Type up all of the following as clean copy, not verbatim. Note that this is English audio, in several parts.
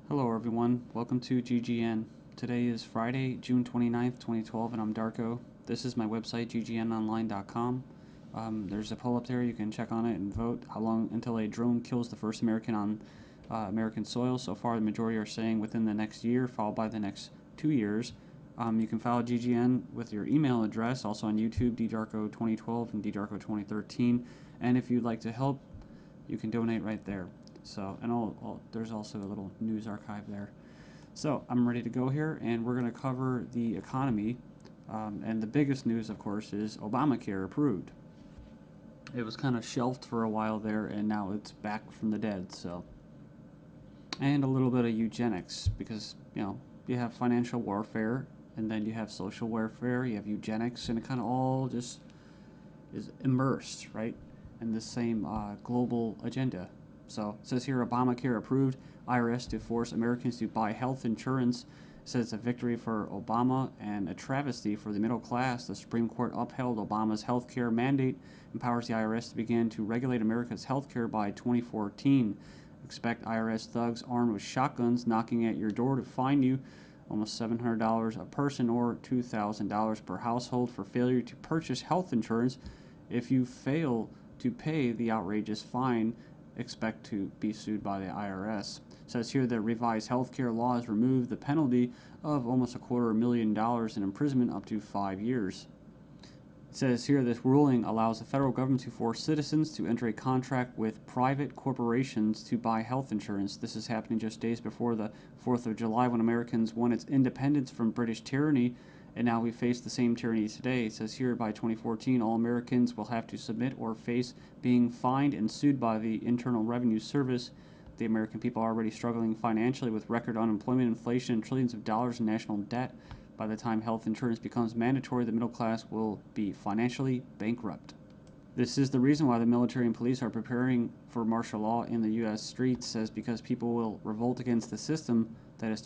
Hello everyone, welcome to GGN. Today is Friday, June 29th, 2012, and I'm Darko. This is my website, ggnonline.com. There's a poll up there, you can check on it and vote how long until a drone kills the first American on American soil. So far, the majority are saying within the next year, followed by the next 2 years. You can follow GGN with your email address, also on YouTube, ddarko2012 and ddarko2013. And if you'd like to help, you can donate right there. So, and there's also a little news archive there. So, I'm ready to go here, and we're going to cover the economy. And the biggest news, of course, is Obamacare approved. It was kind of shelved for a while there, and now it's back from the dead. So, and a little bit of eugenics, because you have financial warfare, and then you have social warfare, you have eugenics, and it kind of all just is immersed, right, in the same global agenda. So it says here, Obamacare approved, IRS to force Americans to buy health insurance. It says it's a victory for Obama and a travesty for the middle class. The Supreme Court upheld Obama's health care mandate, empowers the IRS to begin to regulate America's health care by 2014. Expect IRS thugs armed with shotguns knocking at your door to fine you almost $700 a person or $2,000 per household for failure to purchase health insurance. If you fail to pay the outrageous fine, expect to be sued by the IRS. It says here that revised healthcare laws remove the penalty of almost $250,000 in imprisonment up to 5 years. It says here this ruling allows the federal government to force citizens to enter a contract with private corporations to buy health insurance. This is happening just days before the 4th of July, when Americans won its independence from British tyranny, and now we face the same tyranny today. It says here by 2014, all Americans will have to submit or face being fined and sued by the Internal Revenue Service. The American people are already struggling financially with record unemployment, inflation, and trillions of dollars in national debt. By the time health insurance becomes mandatory, the middle class will be financially bankrupt. This is the reason why the military and police are preparing for martial law in the U.S. streets, says because people will revolt against the system that has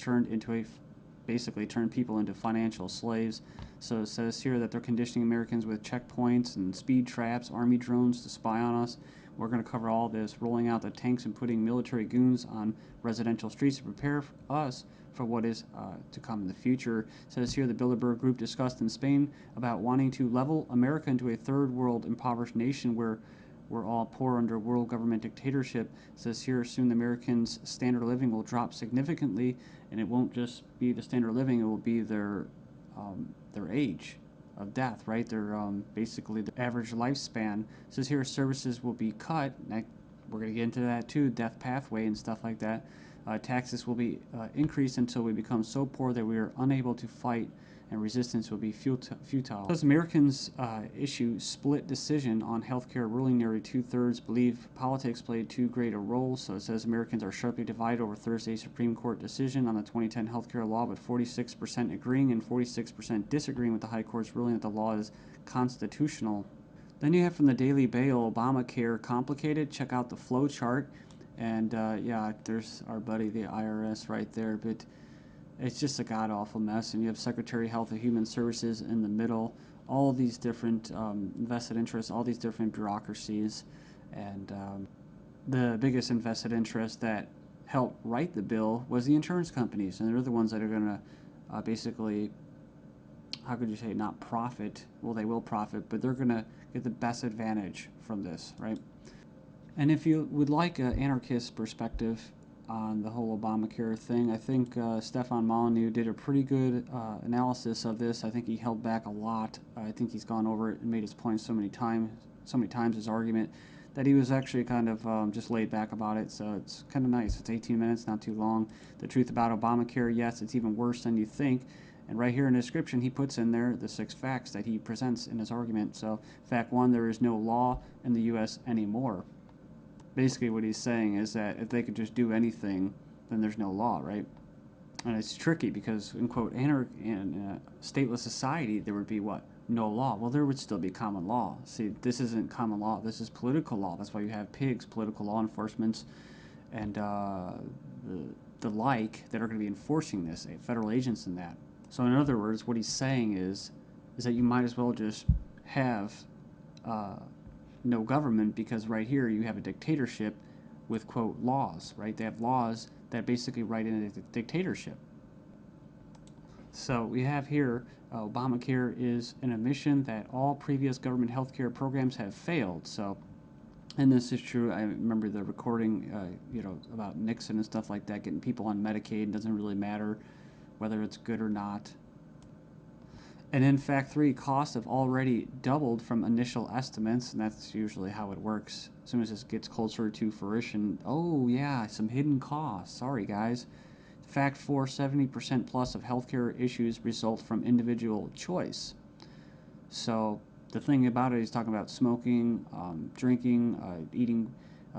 basically turned people into financial slaves. So it says here that they're conditioning Americans with checkpoints and speed traps, army drones to spy on us. We're going to cover all this, rolling out the tanks and putting military goons on residential streets to prepare us for what is to come in the future. It says here the Bilderberg Group discussed in Spain about wanting to level America into a third world impoverished nation where we're all poor under world government dictatorship. It says here soon the Americans' standard of living will drop significantly, and it won't just be the standard of living, it will be their age of death, right? Their basically the average lifespan. It says here services will be cut. We're going to get into that too, death pathway and stuff like that. Taxes will be increased until we become so poor that we are unable to fight, and resistance will be futile. As Americans issue split decision on healthcare ruling, nearly 2/3 believe politics played too great a role. So it says Americans are sharply divided over Thursday's Supreme Court decision on the 2010 healthcare law, with 46% agreeing and 46% disagreeing with the High Court's ruling that the law is constitutional. Then you have from the Daily Bail, Obamacare complicated. Check out the flow chart. And yeah, there's our buddy, the IRS, right there. But it's just a god-awful mess. And you have Secretary of Health and Human Services in the middle. All these different vested interests, all these different bureaucracies. And the biggest invested interest that helped write the bill was the insurance companies. And they're the ones that are going to basically, how could you say, not profit. Well, they will profit, but they're going to get the best advantage from this, right? And if you would like an anarchist perspective on the whole Obamacare thing, I think Stefan Molyneux did a pretty good analysis of this. I think he held back a lot. I think he's gone over it and made his point so many times, his argument, that he was actually kind of just laid back about it. So it's kind of nice. It's 18 minutes, not too long. The truth about Obamacare, yes, it's even worse than you think. And right here in the description, he puts in there the 6 facts that he presents in his argument. So fact 1, there is no law in the U.S. anymore. Basically what he's saying is that if they could just do anything, then there's no law, right? And it's tricky because, in quote, in a stateless society, there would be what? No law. Well, there would still be common law. See, this isn't common law. This is political law. That's why you have pigs, political law enforcement, and the like that are going to be enforcing this, federal agents and that. So in other words, what he's saying is that you might as well just have no government, because right here you have a dictatorship with, quote, laws, right? They have laws that basically write in a dictatorship. So we have here Obamacare is an admission that all previous government health care programs have failed. So, and this is true. I remember the recording, about Nixon and stuff like that, getting people on Medicaid. It doesn't really matter whether it's good or not. And in fact, costs have already doubled from initial estimates, and that's usually how it works. As soon as this gets closer to fruition, oh yeah, some hidden costs. Sorry, guys. Fact 4, 70% plus of healthcare issues result from individual choice. So the thing about it, he's talking about smoking, drinking, eating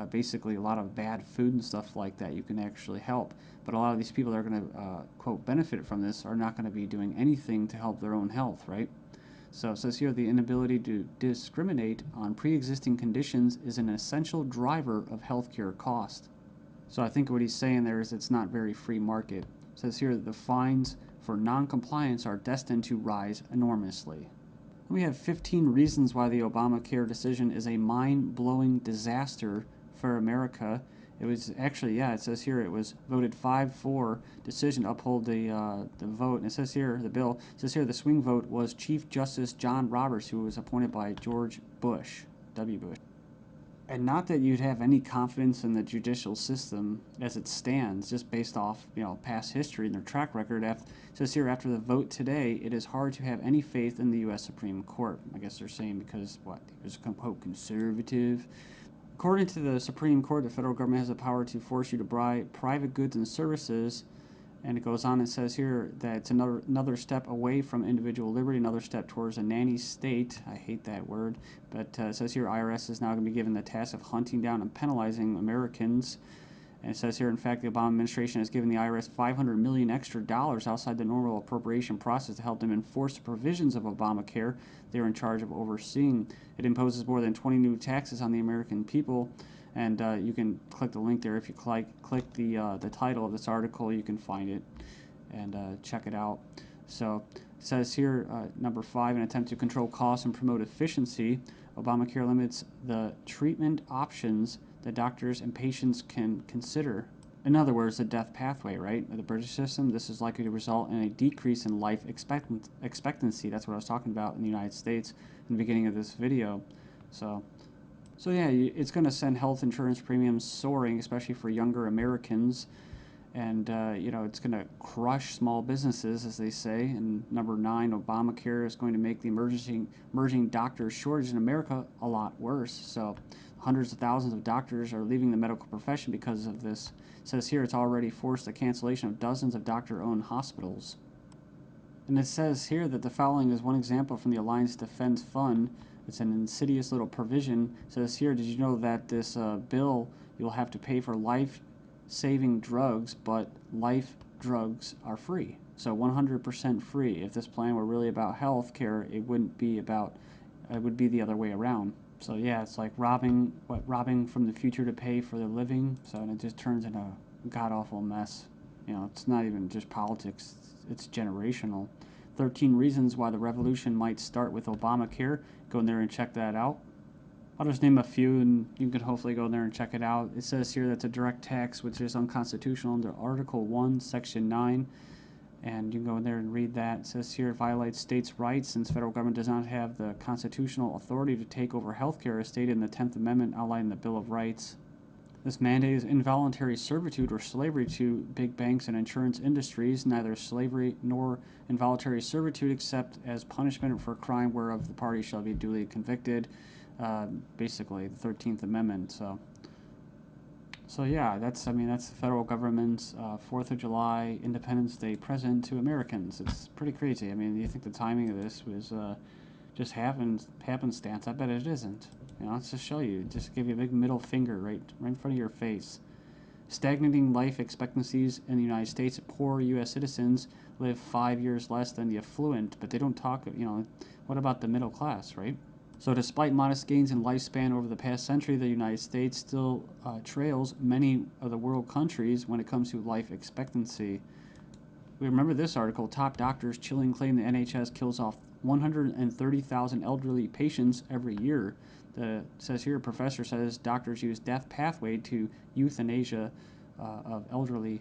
basically a lot of bad food and stuff like that. You can actually help. But a lot of these people that are going to, quote, benefit from this are not going to be doing anything to help their own health, right? So it says here the inability to discriminate on pre-existing conditions is an essential driver of healthcare cost. So I think what he's saying there is it's not very free market. It says here that the fines for non-compliance are destined to rise enormously. We have 15 reasons why the Obamacare decision is a mind-blowing disaster for America. It was actually, it says here it was voted 5-4 decision to uphold the vote. And it says here, the bill, it says here the swing vote was Chief Justice John Roberts, who was appointed by George Bush, W. Bush. And not that you'd have any confidence in the judicial system as it stands, just based off past history and their track record. It says here, after the vote today, it is hard to have any faith in the U.S. Supreme Court. I guess they're saying because he was quote conservative. According to the Supreme Court, the federal government has the power to force you to buy private goods and services. And it goes on and says here that it's another step away from individual liberty, another step towards a nanny state. I hate that word. But it says here IRS is now going to be given the task of hunting down and penalizing Americans. And it says here, in fact, the Obama administration has given the IRS $500 million extra dollars outside the normal appropriation process to help them enforce the provisions of Obamacare they're in charge of overseeing. It imposes more than 20 new taxes on the American people. And you can click the link there. If you click the title of this article, you can find it and check it out. So it says here, number 5, an attempt to control costs and promote efficiency. Obamacare limits the treatment options that doctors and patients can consider. In other words, the death pathway, right? The British system, this is likely to result in a decrease in life expectancy. That's what I was talking about in the United States in the beginning of this video. So yeah, it's going to send health insurance premiums soaring, especially for younger Americans. And, it's going to crush small businesses, as they say. And number 9, Obamacare is going to make the emerging doctor shortage in America a lot worse. So hundreds of thousands of doctors are leaving the medical profession because of this. It says here it's already forced the cancellation of dozens of doctor-owned hospitals. And it says here that the following is one example from the Alliance Defense Fund. It's an insidious little provision. It says here, did you know that this bill, you'll have to pay for life-saving drugs, but life drugs are free. So 100% free. If this plan were really about health care, it would be the other way around. So yeah, it's like robbing from the future to pay for the living. So and it just turns into a god-awful mess. It's not even just politics. It's generational. 13 reasons why the revolution might start with Obamacare. Go in there and check that out. I'll just name a few, and you can hopefully go in there and check it out. It says here that's a direct tax, which is unconstitutional under Article 1, Section 9. And you can go in there and read that. It says here it violates states' rights since federal government does not have the constitutional authority to take over health care as stated in the 10th Amendment outlined in the Bill of Rights. This mandate is involuntary servitude or slavery to big banks and insurance industries, neither slavery nor involuntary servitude except as punishment for a crime whereof the party shall be duly convicted. Basically, the 13th Amendment. So yeah, that's the federal government's 4th of July Independence Day present to Americans. It's pretty crazy. I mean, you think the timing of this was just happenstance? I bet it isn't. Let's just show you. Just give you a big middle finger right in front of your face. Stagnating life expectancies in the United States. Poor U.S. citizens live 5 years less than the affluent, but they don't talk, what about the middle class, right? So despite modest gains in lifespan over the past century, the United States still trails many of the world countries when it comes to life expectancy. We remember this article, top doctors chilling claim the NHS kills off 130,000 elderly patients every year. It says here, a professor says doctors use death pathway to euthanasia of elderly.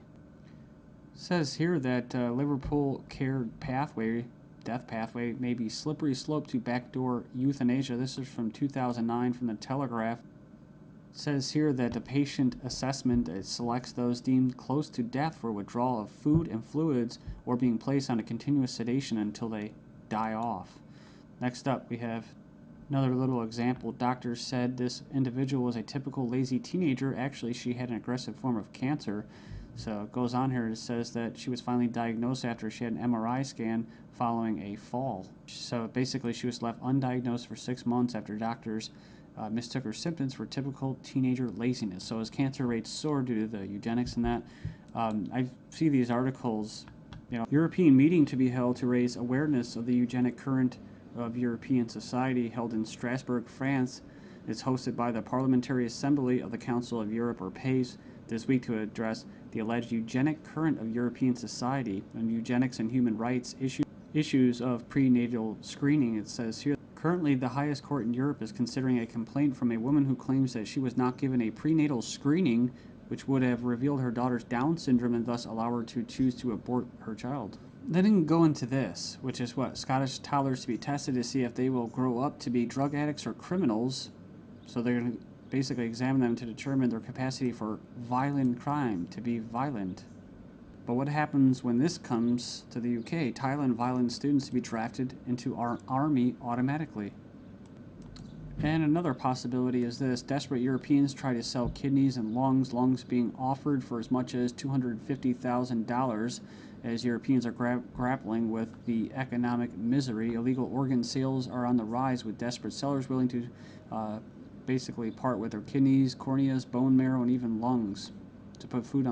Says here that Liverpool care pathway, death pathway, may be slippery slope to backdoor euthanasia. This is from 2009 from the Telegraph. Says here that the patient assessment selects those deemed close to death for withdrawal of food and fluids or being placed on a continuous sedation until they die off. Next up, we have another little example. Doctors said this individual was a typical lazy teenager. Actually, she had an aggressive form of cancer. So it goes on here. It says that she was finally diagnosed after she had an MRI scan following a fall. So basically, she was left undiagnosed for 6 months after doctors mistook her symptoms for typical teenager laziness. So as cancer rates soar due to the eugenics and that, I see these articles. European meeting to be held to raise awareness of the eugenic current of European society held in Strasbourg, France. It's hosted by the Parliamentary Assembly of the Council of Europe, or PACE, this week to address the alleged eugenic current of European society and eugenics and human rights issues of prenatal screening. It says here, currently the highest court in Europe is considering a complaint from a woman who claims that she was not given a prenatal screening which would have revealed her daughter's Down syndrome and thus allow her to choose to abort her child. They didn't go into this, which is what? Scottish toddlers to be tested to see if they will grow up to be drug addicts or criminals. So they're going to basically examine them to determine their capacity for violent crime, to be violent. But what happens when this comes to the UK? Thailand violent students to be drafted into our army automatically. And another possibility is this. Desperate Europeans try to sell kidneys and lungs being offered for as much as $250,000 as Europeans are grappling with the economic misery. Illegal organ sales are on the rise with desperate sellers willing to basically part with their kidneys, corneas, bone marrow, and even lungs to put food on